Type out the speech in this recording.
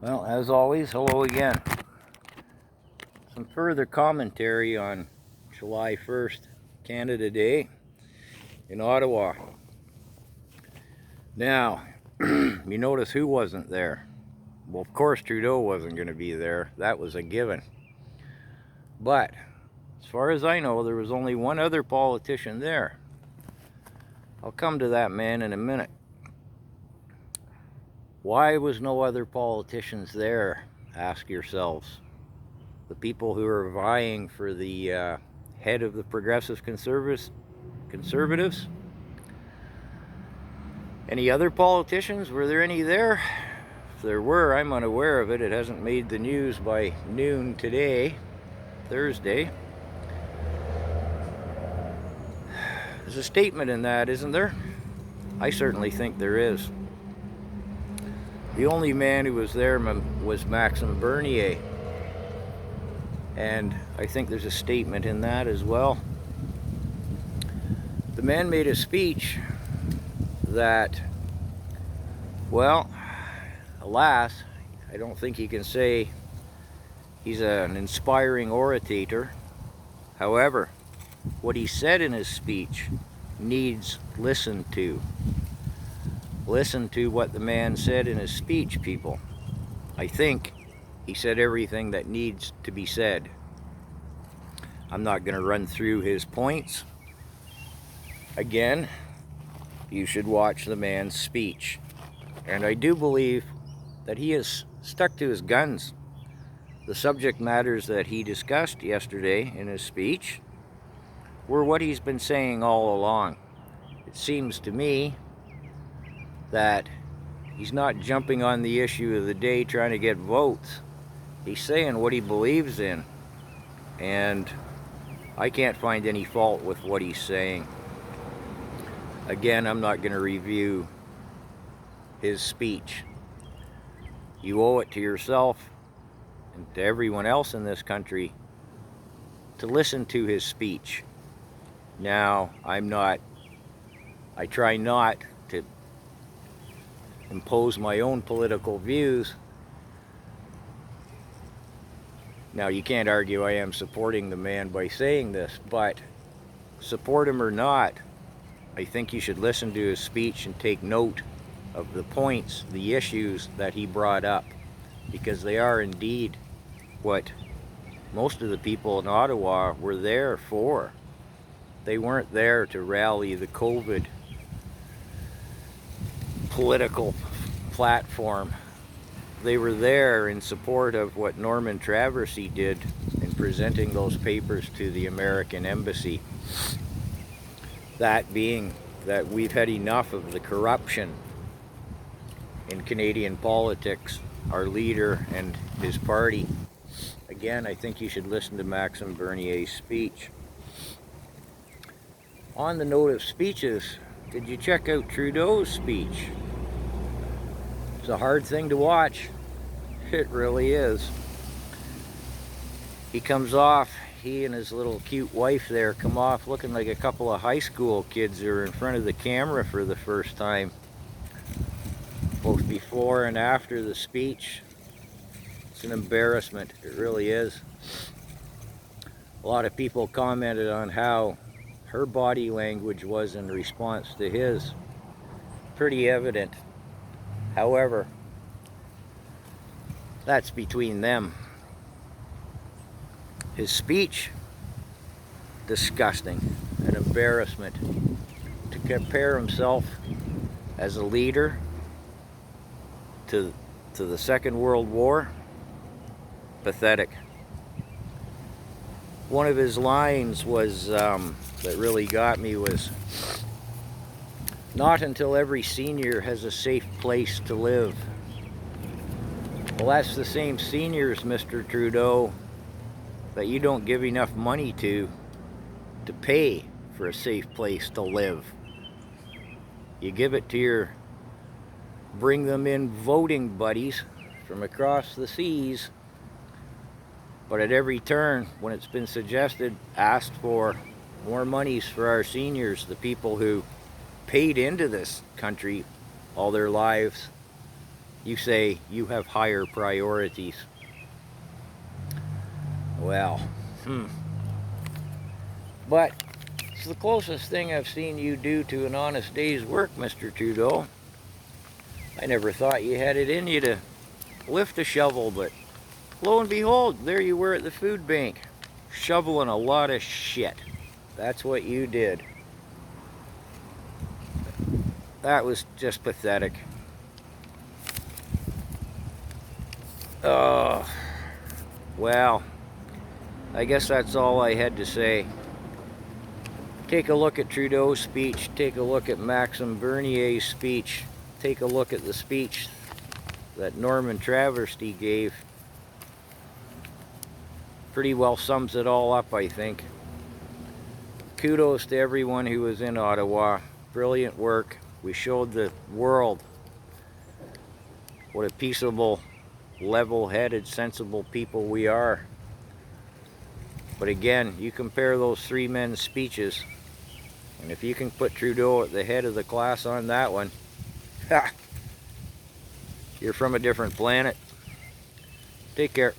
Well, as always, hello again. Some further commentary on July 1st, Canada Day in Ottawa. Now, you notice who wasn't there? Well, of course Trudeau wasn't going to be there. That was a given. But, as far as I know, there was only one other politician there. I'll come to that man in a minute. Why was no other politicians there? Ask yourselves. The people who are vying for the head of the Progressive Conservatives. Any other politicians? Were there any there? If there were, I'm unaware of it. It hasn't made the news by noon today, Thursday. There's a statement in that, isn't there? I certainly think there is. The only man who was there was Maxime Bernier. And I think there's a statement in that as well. The man made a speech that, well, alas, I don't think you can say he's an inspiring orator. However, what he said in his speech needs listened to. Listen to what the man said in his speech, people. I think he said everything that needs to be said. I'm not going to run through his points. Again, you should watch the man's speech. And I do believe that he has stuck to his guns. The subject matters that he discussed yesterday in his speech were what he's been saying all along. It seems to me that he's not jumping on the issue of the day trying to get votes. He's saying what he believes in, and I can't find any fault with what he's saying. Again, I'm not going to review his speech. You owe it to yourself and to everyone else in this country to listen to his speech. Now, I try not to impose my own political views. Now, you can't argue I am supporting the man by saying this, but support him or not, I think you should listen to his speech and take note of the points, the issues that he brought up, because they are indeed what most of the people in Ottawa were there for. They weren't there to rally the COVID political platform. They were there in support of what Norman Traversy did in presenting those papers to the American embassy. That being that we've had enough of the corruption in Canadian politics, our leader and his party. Again, I think you should listen to Maxime Bernier's speech. On the note of speeches, did you check out Trudeau's speech? It's a hard thing to watch. It really is. He and his little cute wife there come off looking like a couple of high school kids who are in front of the camera for the first time. Both before and after the speech. It's an embarrassment. It really is. A lot of people commented on how her body language was in response to his. Pretty evident. However, that's between them. His speech, disgusting, an embarrassment. To compare himself as a leader to the Second World War, pathetic. One of his lines was that really got me was, "Not until every senior has a safe place to live." Well, that's the same seniors, Mr. Trudeau, that you don't give enough money to pay for a safe place to live. You give it to your bring them in voting buddies from across the seas, but at every turn, when it's been suggested, asked for more monies for our seniors, the people who paid into this country all their lives, You say you have higher priorities. Well, But it's the closest thing I've seen you do to an honest day's work, Mr. Trudeau. I never thought you had it in you to lift a shovel, but lo and behold, there you were at the food bank, shoveling a lot of shit. That's what you did. That was just pathetic. Oh, well, I guess that's all I had to say. Take a look at Trudeau's speech, take a look at Maxime Bernier's speech, take a look at the speech that Norman Travesty gave. Pretty well sums it all up, I think. Kudos to everyone who was in Ottawa. Brilliant work. We showed the world what a peaceable, level-headed, sensible people we are. But again, you compare those three men's speeches, and if you can put Trudeau at the head of the class on that one, ha! You're from a different planet. Take care.